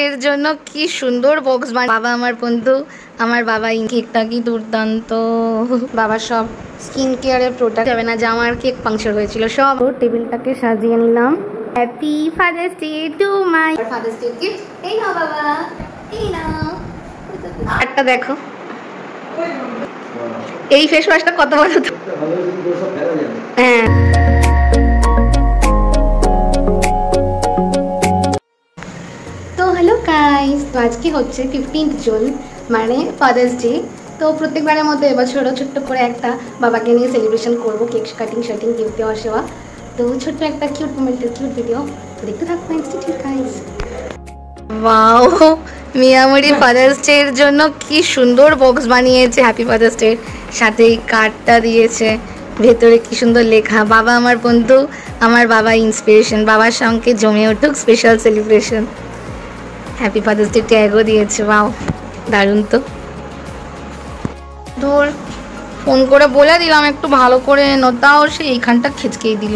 ডের জন্য কি সুন্দর বক্স বানায় বাবা আমার বন্ধু আমার বাবা। কেকটা কি দুর্দান্ত। বাবা সব স্কিন কেয়ারের প্রোডাক্ট যাবে না, জামার কেক পাংচার হয়েছিল সব। টেবিলটাকে সাজিয়ে নিলাম। Happy father's day to my father's day gift. এই নাও বাবা, এই নাও। একটা দেখো এই ফেস ওয়াশটা কত ভালো। হ্যাঁ তো হ্যালো গাইস, তো আজকে হচ্ছে 15th জুন মানে ফাদার্স ডে। তো প্রত্যেকবারের মতো এবছরও ছোট্ট করে একটা বাবাকে নিয়ে সেলিব্রেশন করবো, কেক কাটিং শাটিং গিফট দেওয়া সেবা। তো ছোট্ট একটা কিউট মোমেন্টের কিউট ভিডিও দেখতে থাকবো ইনস্টিটিউট গাইস। ওয়াও, মিয়ামরি ফাদার্স ডে এর জন্য কি সুন্দর বক্স বানিয়েছে। হ্যাপি ফাদার্স ডে সাথে এই কার্ডটা দিয়েছে, ভেতরে কি সুন্দর লেখা বাবা আমার বন্ধু আমার বাবা ইন্সপিরেশন। বাবার সঙ্গে জমে উঠুক special celebration. Happy father's Day ট্যাগও দিয়েছে। ওয়াও দারুণ। তো ধর ফোন করে বলে দিলাম একটু ভালো করে এনো, তাও সে এইখানটা খেচকেই দিল,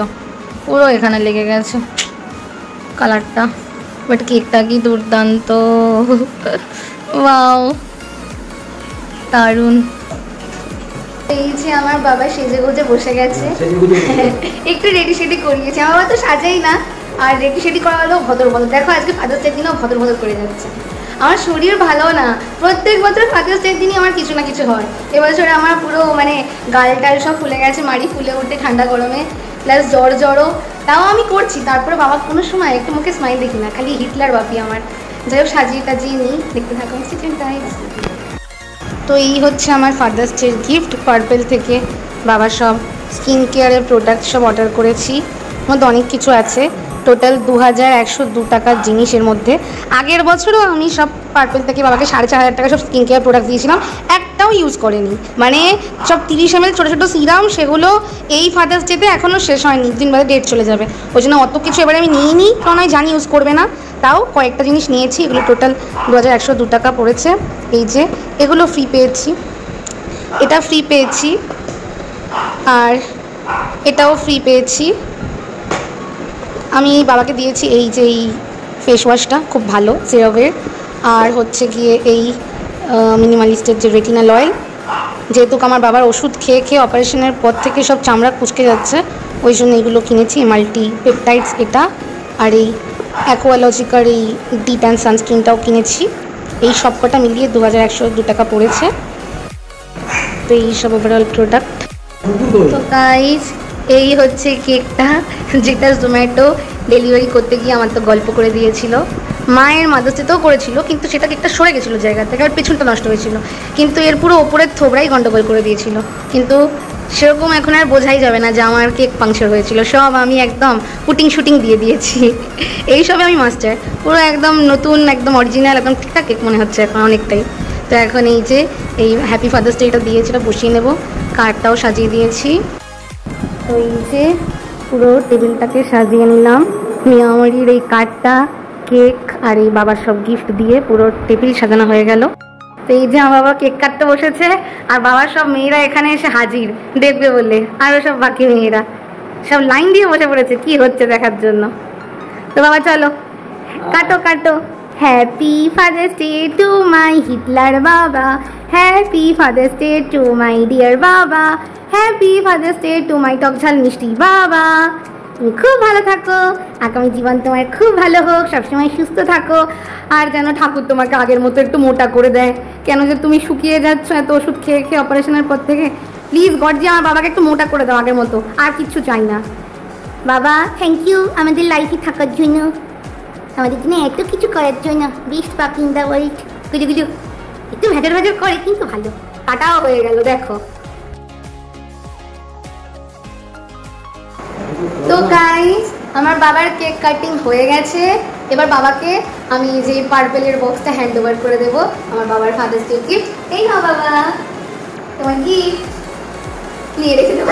পুরো এখানে লেগে গেছে কালারটা। বাট কেকটা কি দুর্দান্ত। ওয়াও দারুণ। এই যে আমার বাবা সেজে গুজে বসে গেছে, একটু রেডি সেডি করিয়েছে। আমার বাবা তো সাজেই না, আর রেডি সেডি করা হলেও ভদর ভদর। দেখো আজকে ফাদার্স ডে দিনও ভদর ভদর করে যাচ্ছে। আমার শরীর ভালো না, প্রত্যেক বছর ফাদার্স ডে দিনই আমার কিছু না কিছু হয়। এবছর আমার পুরো মানে গালটাল সব ফুলে গেছে, মাড়ি ফুলে উঠে ঠান্ডা গরমে, প্লাস জ্বরও। তাও আমি করছি, তারপরে বাবা কোনো সময় একটু মুখে স্মাইল দেখি না, খালি হিটলার বাপি আমার। যাই হোক সাজিয়ে টাজিয়ে নিই, দেখতে থাকো ইনস্টিটিউট গাইস। তো এই হচ্ছে আমার ফাদার্স ডের গিফট পার্পেল থেকে। বাবা সব স্কিন কেয়ারের প্রোডাক্ট সব অর্ডার করেছি, মধ্যে অনেক কিছু আছে। টোটাল 2102 টাকার জিনিসের মধ্যে। আগের বছরও আমি সব পার্পেল থেকে বাবাকে 4500 টাকা সব স্কিন কেয়ার প্রোডাক্ট দিয়েছিলাম, একটাও ইউজ করেনি। মানে সব 30 ml ছোটো ছোটো সিরাম, সেগুলো এই ফাদার্স ডেতে এখনও শেষ হয়নি, দিন বাদে ডেট চলে যাবে। ওই জন্য অত কিছু এবারে আমি নিয়ে নিই, কারণ আমি জানি ইউজ করবে না। তাও কয়েকটা জিনিস নিয়েছি, এগুলো টোটাল 2102 টাকা পড়েছে। এই যে এগুলো ফ্রি পেয়েছি, এটা ফ্রি পেয়েছি, আর এটাও ফ্রি পেয়েছি। আমি বাবাকে দিয়েছি এই যে এই ফেস ওয়াশটা, খুব ভালো সেরাভের। আর হচ্ছে গিয়ে এই মিনিমালিস্টের যে রেটিনাল অয়েল, যেহেতু আমার বাবার ওষুধ খেয়ে খেয়ে অপারেশনের পর থেকে সব চামড়া কুচকে যাচ্ছে, ওই জন্য এইগুলো কিনেছি। মাল্টি পেপটাইডস এটা, আর এই অ্যাকোয়ালজিকার এই ডিপ অ্যান্ড সানস্ক্রিনটাও কিনেছি। এই সব কটা মিলিয়ে 2102 টাকা পড়েছে। তো এই সব ওভারঅল প্রোডাক্ট। তো গাইস এই হচ্ছে কেকটা, যেটা জোম্যাটো ডেলিভারি করতে গিয়ে আমার তো গল্প করে দিয়েছিল। মায়ের মাদার্স ডেতেও করেছিল, কিন্তু সেটা কেকটা সরে গেছিলো জায়গা থেকে, আর পেছনটা নষ্ট হয়েছিল। কিন্তু এর পুরো ওপরের থোবরাই গন্ডগোল করে দিয়েছিল। কিন্তু সেরকম এখন আর বোঝাই যাবে না যে আমার কেক পাংচার হয়েছিল। সব আমি একদম পুটিং শুটিং দিয়ে দিয়েছি। এইসবে আমি মাস্টার, পুরো একদম নতুন, একদম অরিজিনাল, একদম ঠিকঠাক কেক মনে হচ্ছে এখন অনেকটাই। তো এখন এই যে এই হ্যাপি ফাদার্স ডে এটা দিয়েছিল, বসিয়ে নেব। কার্ডটাও সাজিয়ে দিয়েছি। তো এই যে পুরো টেবিলটাকে সাজিয়ে নিলাম। মিয়ামরির এই কার্ডটা, কেক আর এই বাবার সব গিফট দিয়ে পুরো টেবিল সাজানো হয়ে গেল। তো এই যে আমার বাবা কেক কাটতে বসেছে, আর বাবার সব মেয়েরা এখানে এসে হাজির দেখবে বলে। আরও সব বাকি মেয়েরা সব লাইন দিয়ে বসে পড়েছে কি হচ্ছে দেখার জন্য। তো বাবা চলো কাটো কাটো। Happy father's day to my Hitler বাবা, happy father's day to my dear বাবা, happy father's day to my টক ঝাল মিষ্টি বাবা। তুমি খুব ভালো থাকো, আগামী জীবন তোমার খুব ভালো হোক, সবসময় সুস্থ থাকো। আর যেন ঠাকুর তোমাকে আগের মতো একটু মোটা করে দেয়। কেন যে তুমি শুকিয়ে যাচ্ছ এত ওষুধ খেয়ে খেয়ে অপারেশনের পর থেকে। প্লিজ গড যে আমার বাবাকে একটু মোটা করে দাও আগের মতো, আর কিচ্ছু চাই না। বাবা থ্যাংক ইউ আমাদের লাইফে থাকার জন্য, আমাদের জন্য এত কিছু করার জন্য। বেস্ট পাপি ইন দ্য ওয়ার্ল্ড। গুজু গুজু একটু ভেজর ভেজর করে, কিন্তু ভালো। কাটাও হয়ে গেল দেখো। তো গাইস আমার বাবার কেক কাটিং হয়ে গেছে। এবার বাবাকে আমি যে পার্পেলের বক্সটা হ্যান্ড ওভার করে দেবো, আমার বাবার ফাদার্স ডে গিফট। এই নাও বাবা তোমার গিফট, নিয়ে রেখে দেবো।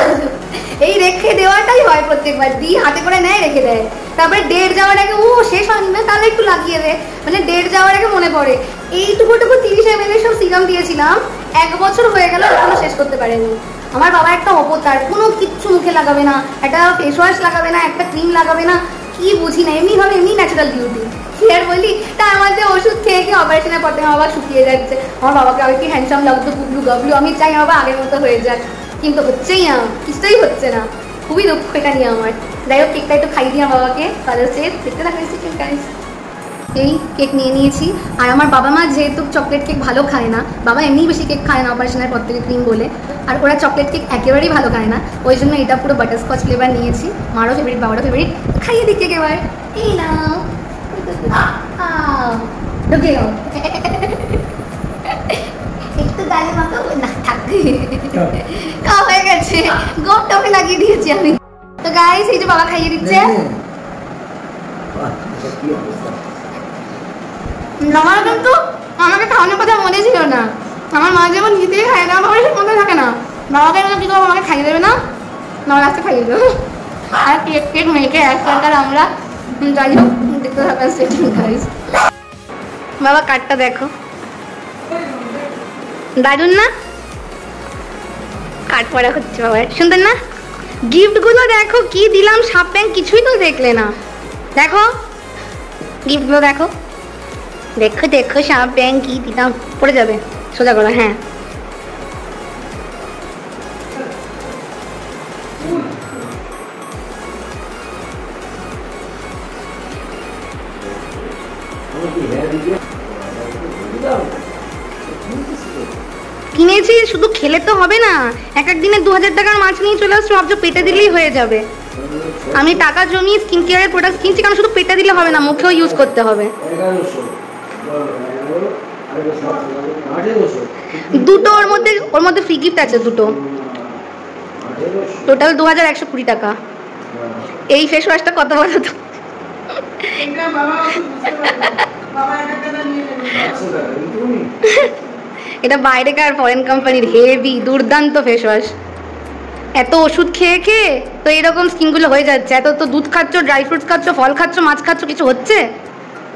এই রেখে দেওয়াটাই হয় প্রত্যেকবার, দিই হাতে করে নেয় রেখে দেয়। তারপরে ডেট যাওয়ার আগে ও শেষ হয়নি না, তাহলে একটু লাগিয়ে দেয়। মানে ডেট যাওয়ার আগে মনে পড়ে। এইটুকু 30 ml সব সিরাম দিয়েছিলাম, 1 বছর হয়ে গেল এখনো শেষ করতে পারেনি। আমার বাবা একটা অবতার, কোনো কিচ্ছু মুখে লাগাবে না, একটা ফেস ওয়াশ লাগাবে না, একটা ক্রিম লাগাবে না, কি বুঝি না, এমনি ভাবে এমনি ন্যাচারাল বিউটি। কি আর বলি, তা আমাদের ওষুধ থেকে অপারেশনের পর থেকে আমার বাবা শুকিয়ে যাচ্ছে। আমার বাবাকে আগে কি হ্যান্ডসাম লাগতো, গুবলু গাবলু, আমি চাই আমার বাবা আগের মতো হয়ে যাক, কিন্তু হচ্ছেই না, কিছুই হচ্ছে না। খুবই দুঃখ এটা নিয়ে আমার। যাই হোক, কেকটা একটু খাই দিই আমার বাবাকে, ফাদার্সে দেখতে দেখা যাচ্ছে কেক গাইস। এই কেক নিয়ে নিয়েছি। আর আমার বাবা মা যেহেতু চকলেট কেক ভালো খায় না, বাবা এমনিই বেশি কেক খায় না অপারেশনের পর থেকে ক্রিম বলে, আর ওরা চকলেট কেক একেবারেই ভালো খায় না, ওই জন্য এটা পুরো বাটারস্কচ ফ্লেভার নিয়েছি। মারও ফেভারিট, বাবারও ফেভারিট। খাইয়ে দিই কেক এবার। এই না ঢুকে যাও, একটু গালে মাখাবো না, থাক খাওয়া হয়ে গেছে, গোপ টপে লাগিয়ে দিয়েছি আমি। তো গাইস এই যে বাবা খাইয়ে দিচ্ছে। আমার কিন্তু আমাকে খাওয়ানোর কথা মনে ছিল না। আমার মা যেমন নিজেই খায় না, আমার মনে থাকে না। বাবাকে কি করবো, আমাকে খাইয়ে দেবে না, লাস্টে খাইয়ে দেবো। আর কেক কেক মেখে একসাথে আমরা যাই হোক দেখতে থাকা সেটিং গাইস। বাবা কার্ডটা দেখো, দারুন না? কার্ড পড়া হচ্ছে বাবার, সুন্দর না? গিফটগুলো দেখো কি দিলাম, সাপ ব্যাংক কিছুই তো দেখলে না। দেখো গিফটগুলো দেখো, দেখো দেখো সাপ ব্যাংক কি দিলাম, পড়ে যাবে, সোজা করো। হ্যাঁ কিনেছি, শুধু খেলে তো হবে না। এক এক দিনে 2000 টাকার মাছ নিয়ে চলে আসছো, ভাবছো পেটে দিলেই হয়ে যাবে। আমি টাকা জমিয়ে স্কিন কেয়ারের প্রোডাক্ট কিনছি, কারণ শুধু পেটে দিলে হবে না, মুখেও ইউজ করতে হবে। দুটো ওর মধ্যে ফ্রি গিফট আছে দুটো, টোটাল 2120 টাকা। এই ফেস ওয়াশটা কত বলো তো? এটা বাইরেকার ফরেন কোম্পানির হেভি দুর্দান্ত ফেস ওয়াশ। এত ওষুধ খেয়ে খেয়ে তো এরকম স্কিনগুলো হয়ে যাচ্ছে। এত তো দুধ খাচ্ছ, ড্রাই ফ্রুটস খাচ্ছ, ফল খাচ্ছ, মাছ খাচ্ছ, কিছু হচ্ছে?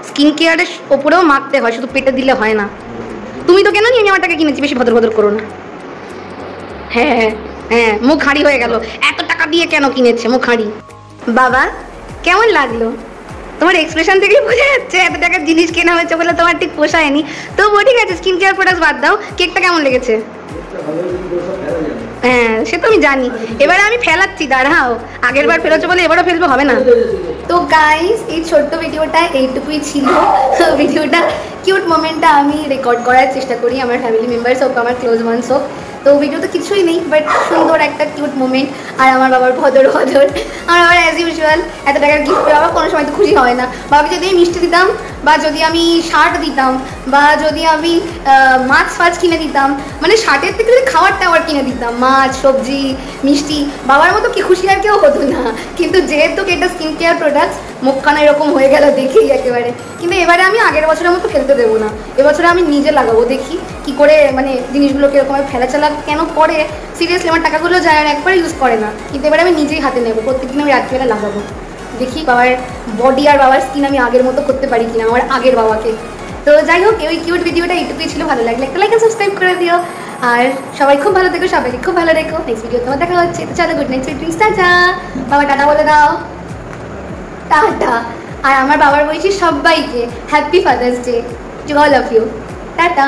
স্কিন কেয়ারের ওপরেও মাখতে হয়, শুধু পেটে দিলে হয় না। তুমি তো কেন নিয়ে আমি আমার টাকা কিনেছি, বেশি ভদ্র ভদ্র করো না। হ্যাঁ হ্যাঁ, মুখ হাঁড়ি হয়ে গেল, এত টাকা দিয়ে কেন কিনেছে মুখ হাঁড়ি। বাবা কেমন লাগলো? তোমার এক্সপ্রেশন থেকেই বোঝা যাচ্ছে এত টাকার জিনিস কেনা হয়েছে বলে তোমার ঠিক পোষায়নি। তবুও ঠিক আছে, স্কিন কেয়ার প্রোডাক্ট বাদ দাও, কেকটা কেমন লেগেছে? হ্যাঁ সে তো আমি জানি, এবারে আমি ফেলাচ্ছি, দাঁড়াও। আগের বার ফেলেছো বলে এবারও ফেলবো, হবে না। তো গাইস এই ছোট্ট ভিডিওটা এইটুকুই ছিল। ভিডিওটা কিউট মোমেন্টটা আমি রেকর্ড করার চেষ্টা করি, আমার ফ্যামিলি মেম্বার্স হোক, আমার ক্লোজ ওয়ান্স হোক। তো ভিডিও তো কিছুই নেই, বাট সুন্দর একটা কিউট মোমেন্ট। আর আমার বাবার ভদর ভদর, আমার বাবার অ্যাজ ইউজুয়াল এত টাকার গিফট পেয়ে বাবা কোনো সময় তো খুশি হয় না। বাবাকে যদি আমি মিষ্টি দিতাম, বা যদি আমি শার্ট দিতাম, বা যদি আমি মাছ ফাছ কিনে দিতাম, মানে শার্টের থেকে যদি খাবার টাবার কিনে দিতাম, মাছ সবজি মিষ্টি, বাবার মতো কি খুশি আর কেউ হতো না। কিন্তু যেহেতু এটা স্কিন কেয়ার প্রোডাক্টস, মুখখানা এরকম হয়ে গেল দেখেই একেবারে। কিন্তু এবারে আমি আগের বছরের মতো ফেলতে দেবো না, এবছরে আমি নিজে লাগাবো, দেখি কি করে মানে জিনিসগুলো কীরকম ফেলাচালা কেন করে। সিরিয়াসলি আমার টাকাগুলো যায় আর একবারে ইউজ করে না, কিন্তু এবারে আমি নিজেই হাতে নেবো, প্রত্যেকদিন আমি রাত্রিবেলা লাগাবো। দেখি বাবার বডি আর বাবার স্কিন আমি আগের মতো করতে পারি কিনা, আমার আগের বাবাকে। তো যাই হোক, ওই কিউট ভিডিওটা এইটুকুই ছিল। ভালো লাগলে একটা লাইক আর সাবস্ক্রাইব করে দিও। আর সবাই খুব ভালো থেকো, সবাইকে খুব ভালো রেখো। নেক্সট ভিডিও তোমার দেখা হচ্ছে। তো চলো, গুড নাইট, সুইট ড্রিমস, টাটা। বাবা টাটা বলে দাও, টাটা। আর আমার বাবার বলছি সবাইকে happy father's day to all of you, tata.